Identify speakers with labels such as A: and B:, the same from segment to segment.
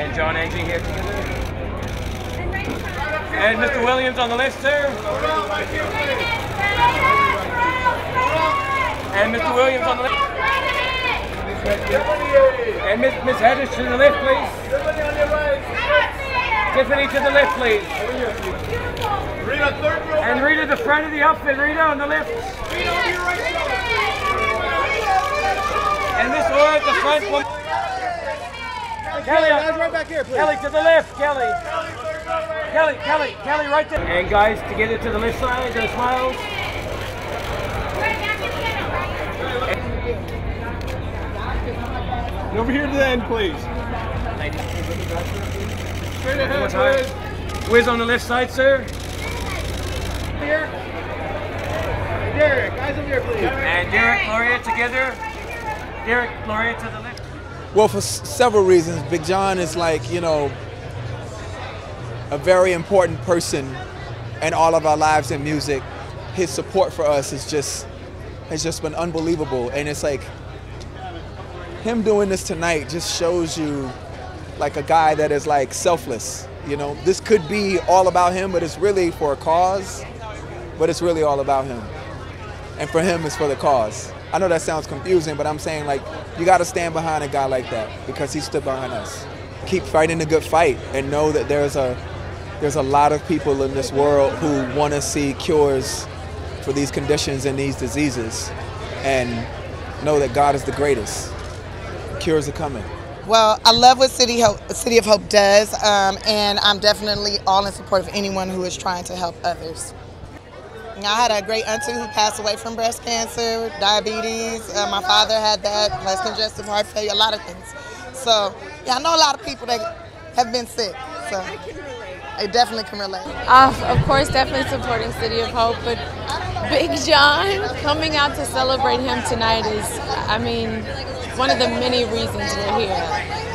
A: And John and Angie here together. And Mr. Williams on the left, sir. And Mr. Williams on the left. And Miss Hedges to the left, please. Tiffany to the left, please. And Rita, the front of the outfit. Rita on the left. And Miss Laura at the front. Kelly, right back here, please. Kelly to the left. Kelly, right there. And guys, together to the left side. Those smiles.
B: Over here to the end, please. Straight ahead, Wiz.
A: Wiz on the left side, sir.
B: Here. Derek, guys over here, please.
A: And Derek, Gloria together. Derek, Gloria to the left.
C: Well, for several reasons. Big John is like, you know, a very important person in all of our lives in music. His support for us has just been unbelievable. And it's like, him doing this tonight just shows you like a guy that is like selfless. You know, this could be all about him, but it's really for a cause, but it's really all about him. And for him, it's for the cause. I know that sounds confusing, but I'm saying like, you gotta stand behind a guy like that because he stood behind us. Keep fighting the good fight and know that there's a lot of people in this world who wanna see cures for these conditions and these diseases, and know that God is the greatest. Cures are coming.
D: Well, I love what City of Hope does, and I'm definitely all in support of anyone who is trying to help others. I had a great auntie who passed away from breast cancer, diabetes. My father had that, plus congestive heart failure, a lot of things. So, yeah, I know a lot of people that have been sick. So I definitely can relate.
E: Of course, definitely supporting City of Hope, but Big John, coming out to celebrate him tonight is, I mean, one of the many reasons we're here.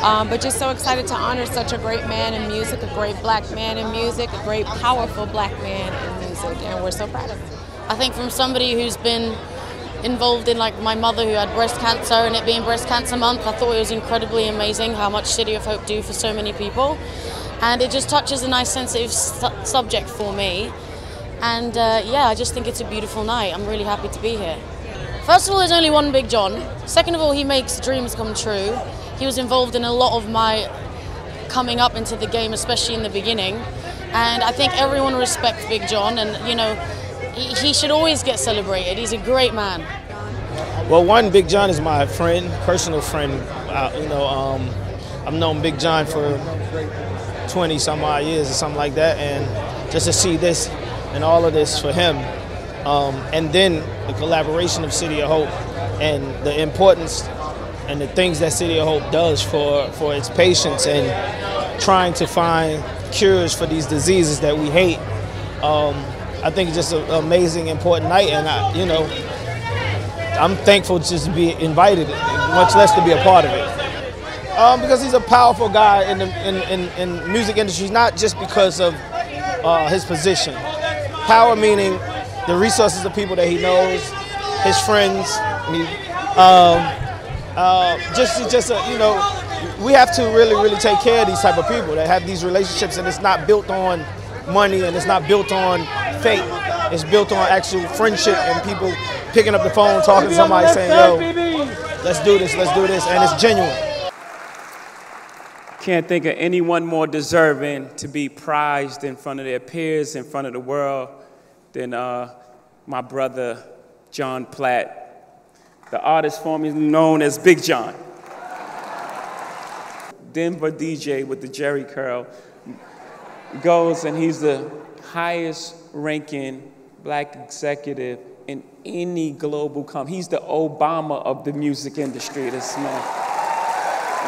E: But just so excited to honor such a great man in music, a great black man in music, a great powerful black man in music, and we're so proud of him.
F: I think from somebody who's been involved in, like my mother who had breast cancer, and it being Breast Cancer Month, I thought it was incredibly amazing how much City of Hope do for so many people. And it just touches a nice sensitive subject for me. And yeah, I just think it's a beautiful night. I'm really happy to be here. First of all, there's only one Big John. Second of all, he makes dreams come true. He was involved in a lot of my coming up into the game, especially in the beginning. And I think everyone respects Big John, and you know, he should always get celebrated. He's a great man.
G: Well, one, Big John is my friend, personal friend. You know, I've known Big John for 20-some odd years or something like that, and just to see this and all of this for him. And then the collaboration of City of Hope and the importance and the things that City of Hope does for its patients and trying to find cures for these diseases that we hate. I think it's just an amazing, important night, and you know, I'm thankful just to be invited, much less to be a part of it. Because he's a powerful guy in the music industry, not just because of his position. Power meaning the resources of people that he knows, his friends. You know, we have to really take care of these type of people that have these relationships, and it's not built on money and it's not built on fate. It's built on actual friendship and people picking up the phone, talking to somebody, saying, "Yo, let's do this," and it's genuine.
A: Can't think of anyone more deserving to be prized in front of their peers, in front of the world, than my brother, John Platt, the artist formerly known as Big John. Denver DJ with the Jerry curl goes, and he's the highest ranking black executive in any global company. He's the Obama of the music industry, this man.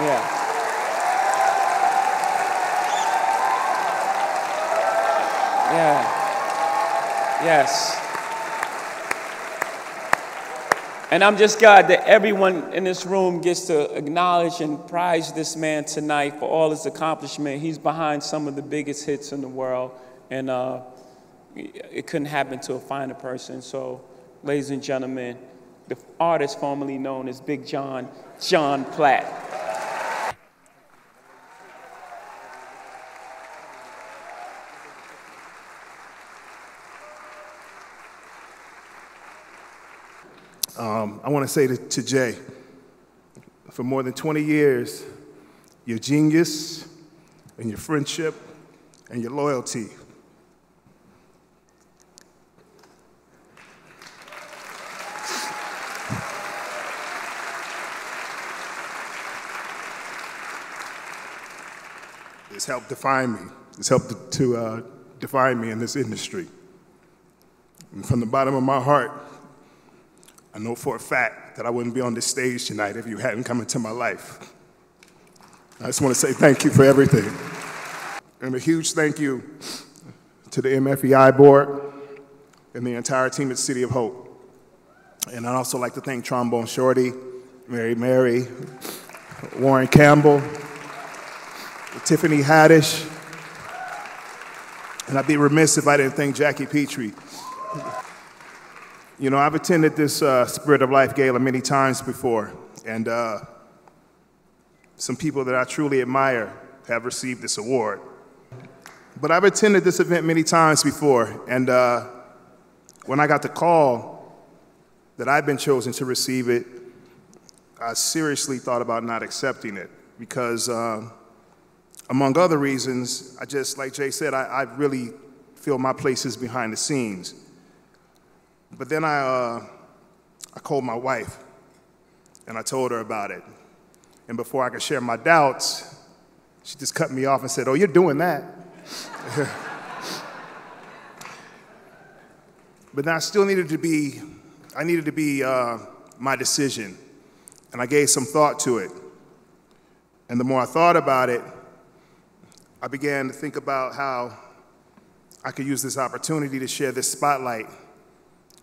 A: Yeah. Yeah. Yes. And I'm just glad that everyone in this room gets to acknowledge and prize this man tonight for all his accomplishment. He's behind some of the biggest hits in the world, and it couldn't happen to a finer person. So, ladies and gentlemen, the artist formerly known as Big John, John Platt.
H: I want to say to Jay, for more than 20 years, your genius and your friendship and your loyalty has helped define me. It's helped to define me in this industry. And from the bottom of my heart, I know for a fact that I wouldn't be on this stage tonight if you hadn't come into my life. I just want to say thank you for everything. And a huge thank you to the MFEI board and the entire team at City of Hope. And I'd also like to thank Trombone Shorty, Mary, Warren Campbell, Tiffany Haddish, and I'd be remiss if I didn't thank Jackie Petrie. You know, I've attended this Spirit of Life Gala many times before, and some people that I truly admire have received this award. But I've attended this event many times before, and when I got the call that I'd been chosen to receive it, I seriously thought about not accepting it because, among other reasons, I just, like Jay said, I really feel my place is behind the scenes. But then I called my wife, and I told her about it. And before I could share my doubts, she just cut me off and said, "Oh, you're doing that." But I still needed to be, my decision. And I gave some thought to it. And the more I thought about it, I began to think about how I could use this opportunity to share this spotlight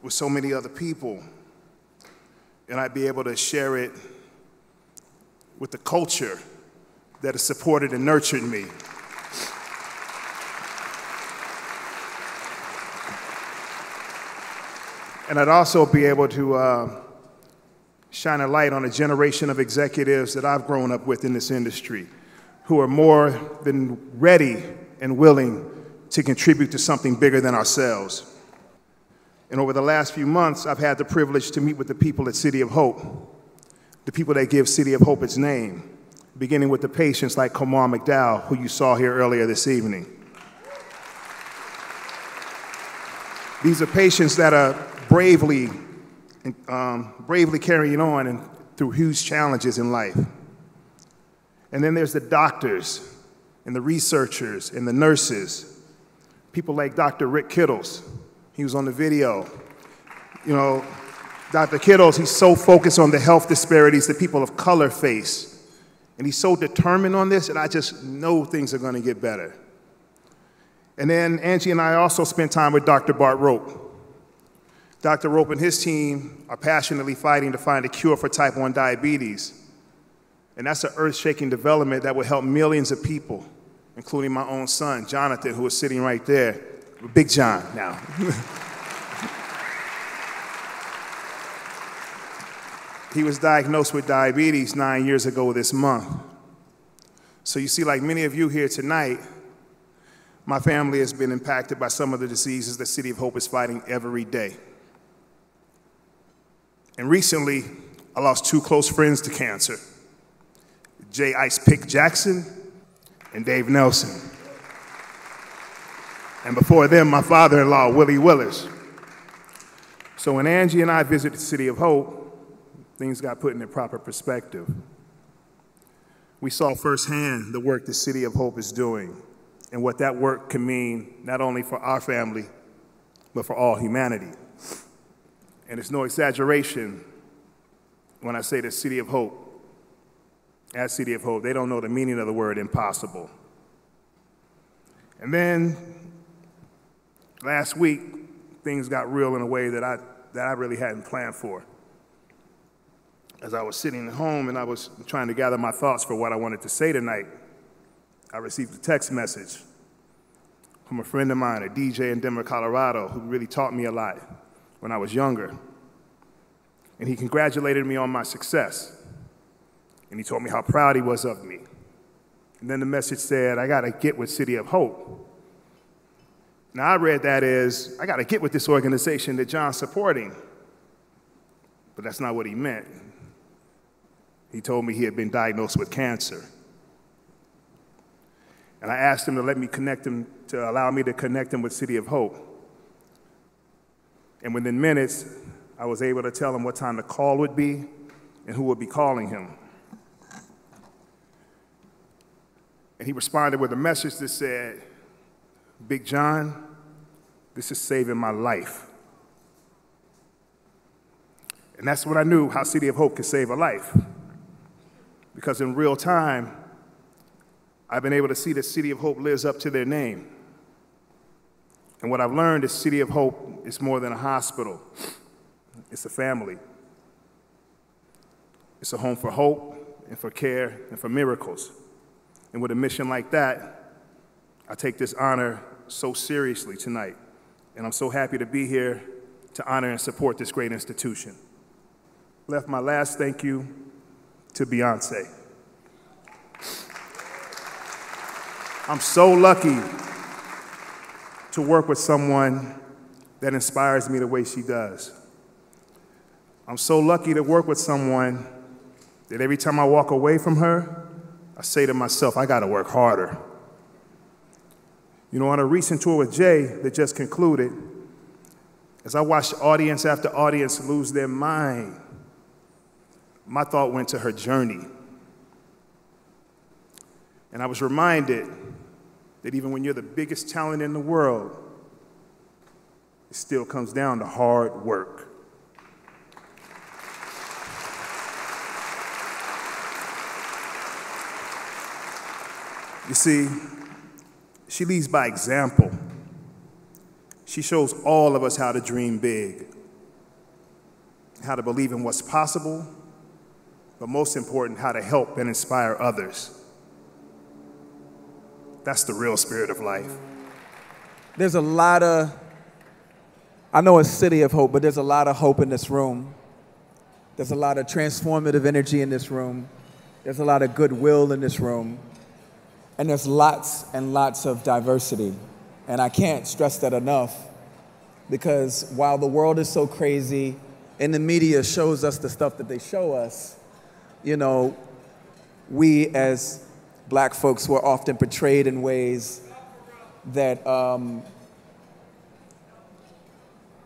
H: with so many other people. And I'd be able to share it with the culture that has supported and nurtured me. And I'd also be able to shine a light on a generation of executives that I've grown up with in this industry who are more than ready and willing to contribute to something bigger than ourselves. And over the last few months, I've had the privilege to meet with the people at City of Hope, the people that give City of Hope its name, beginning with the patients like Kamar McDowell, who you saw here earlier this evening. These are patients that are bravely carrying on and through huge challenges in life. And then there's the doctors and the researchers and the nurses, people like Dr. Rick Kittles. He was on the video. You know, Dr. Kittles, he's so focused on the health disparities that people of color face. And he's so determined on this, and I just know things are going to get better. And then Angie and I also spent time with Dr. Bart Rope. Dr. Rope and his team are passionately fighting to find a cure for type 1 diabetes. And that's an earth-shaking development that will help millions of people, including my own son, Jonathan, who is sitting right there. Big John now. He was diagnosed with diabetes 9 years ago this month. So you see, like many of you here tonight, my family has been impacted by some of the diseases that City of Hope is fighting every day. And recently, I lost two close friends to cancer, J. Ice Pick Jackson and Dave Nelson. And before them, my father-in-law, Willie Willis. So when Angie and I visited the City of Hope, things got put in their proper perspective. We saw firsthand the work the City of Hope is doing and what that work can mean not only for our family, but for all humanity. And it's no exaggeration when I say the City of Hope, at City of Hope, they don't know the meaning of the word impossible. And then last week, things got real in a way that I really hadn't planned for. As I was sitting at home and I was trying to gather my thoughts for what I wanted to say tonight, I received a text message from a friend of mine, a DJ in Denver, Colorado, who really taught me a lot when I was younger. And he congratulated me on my success. And he told me how proud he was of me. And then the message said, I gotta get with City of Hope. Now I read that as, I gotta get with this organization that John's supporting. but that's not what he meant. He told me he had been diagnosed with cancer. And I asked him to let me connect him, to allow me to connect him with City of Hope. And within minutes, I was able to tell him what time the call would be and who would be calling him. And he responded with a message that said, "Big John, this is saving my life." And that's when I knew how City of Hope could save a life. Because in real time, I've been able to see that City of Hope lives up to their name. And what I've learned is City of Hope is more than a hospital. It's a family. It's a home for hope and for care and for miracles. And with a mission like that, I take this honor so seriously tonight. And I'm so happy to be here to honor and support this great institution. Left my last thank you to Beyonce. I'm so lucky to work with someone that inspires me the way she does. I'm so lucky to work with someone that every time I walk away from her, I say to myself, I gotta work harder. You know, on a recent tour with Jay that just concluded, as I watched audience after audience lose their mind, my thought went to her journey. And I was reminded that even when you're the biggest talent in the world, it still comes down to hard work. You see, she leads by example. She shows all of us how to dream big, how to believe in what's possible, but most important, how to help and inspire others. That's the real spirit of life.
C: There's a lot of, I know it's City of Hope, but there's a lot of hope in this room. There's a lot of transformative energy in this room. There's a lot of goodwill in this room. And there's lots and lots of diversity. And I can't stress that enough, because while the world is so crazy and the media shows us the stuff that they show us, you know, we as Black folks were often portrayed in ways that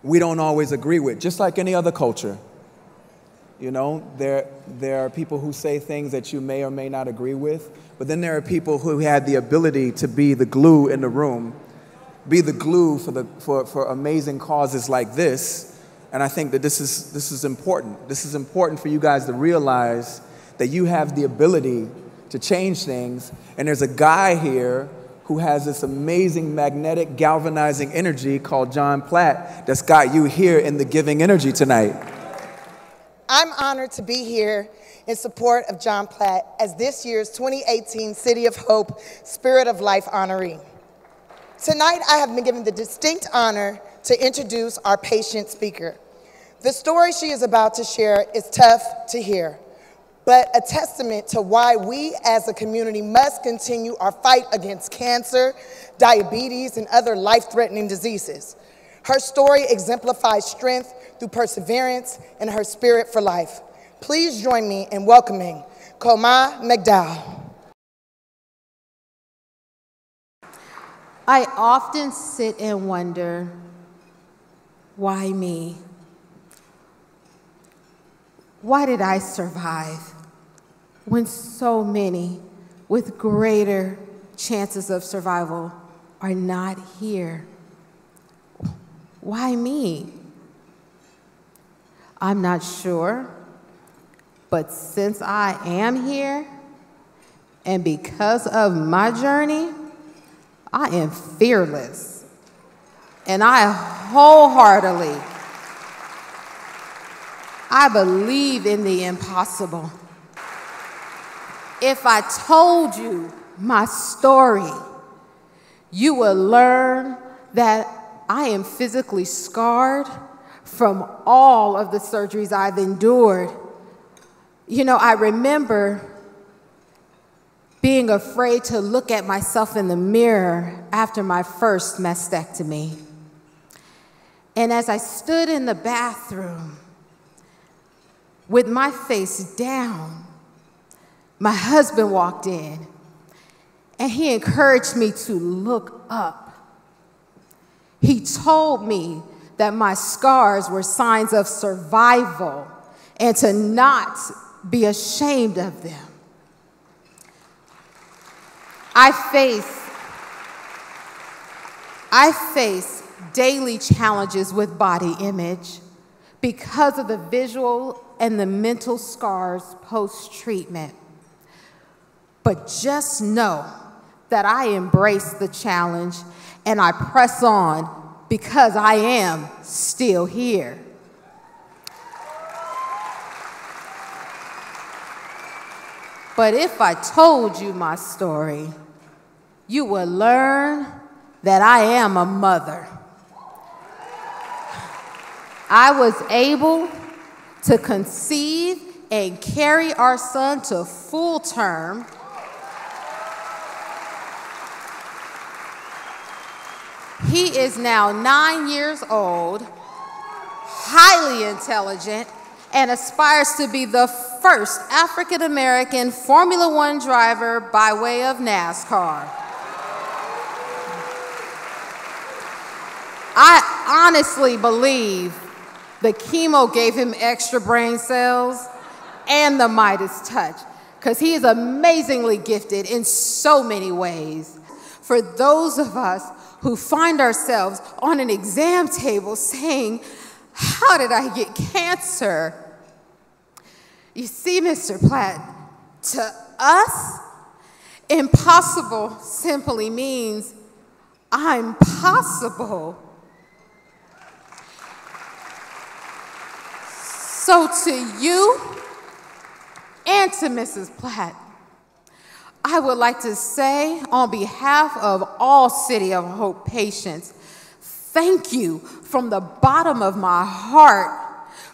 C: we don't always agree with, just like any other culture. You know, there are people who say things that you may or may not agree with, but then there are people who had the ability to be the glue in the room, be the glue for amazing causes like this. And I think that this is important. This is important for you guys to realize that you have the ability to change things. And there's a guy here who has this amazing magnetic galvanizing energy called John Platt that's got you here in the giving energy tonight.
D: I'm honored to be here in support of John Platt as this year's 2018 City of Hope Spirit of Life honoree. Tonight, I have been given the distinct honor to introduce our patient speaker. The story she is about to share is tough to hear, but a testament to why we as a community must continue our fight against cancer, diabetes, and other life-threatening diseases. Her story exemplifies strength through perseverance and her spirit for life. Please join me in welcoming Koma McDowell.
I: I often sit and wonder, why me? Why did I survive when so many with greater chances of survival are not here? Why me? I'm not sure, but since I am here, and because of my journey, I am fearless, and I wholeheartedly, I believe in the impossible. If I told you my story, you will learn that I am physically scarred from all of the surgeries I've endured. You know, I remember being afraid to look at myself in the mirror after my first mastectomy. And as I stood in the bathroom, with my face down, my husband walked in, and he encouraged me to look up. He told me that my scars were signs of survival and to not be ashamed of them. I face daily challenges with body image because of the visual and the mental scars post-treatment. But just know that I embrace the challenge and I press on because I am still here. But if I told you my story, you would learn that I am a mother. I was able to conceive and carry our son to full term. He is now 9 years old, highly intelligent, and aspires to be the first African-American Formula One driver by way of NASCAR. I honestly believe the chemo gave him extra brain cells and the Midas touch, because he is amazingly gifted in so many ways. For those of us who find ourselves on an exam table saying, "How did I get cancer?" You see, Mr. Platt, to us, impossible simply means I'm possible. So to you and to Mrs. Platt, I would like to say on behalf of all City of Hope patients, thank you from the bottom of my heart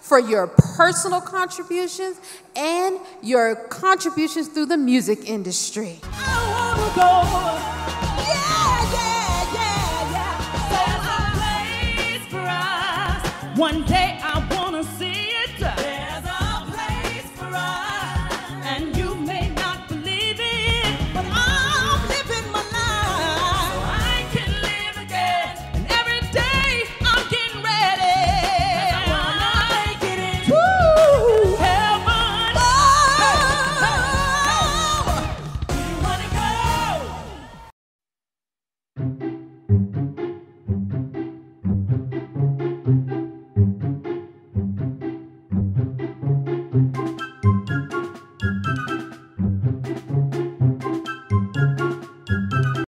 I: for your personal contributions and your contributions through the music industry.
J: I wanna go. Yeah, yeah, yeah, yeah. There's a place for us. One day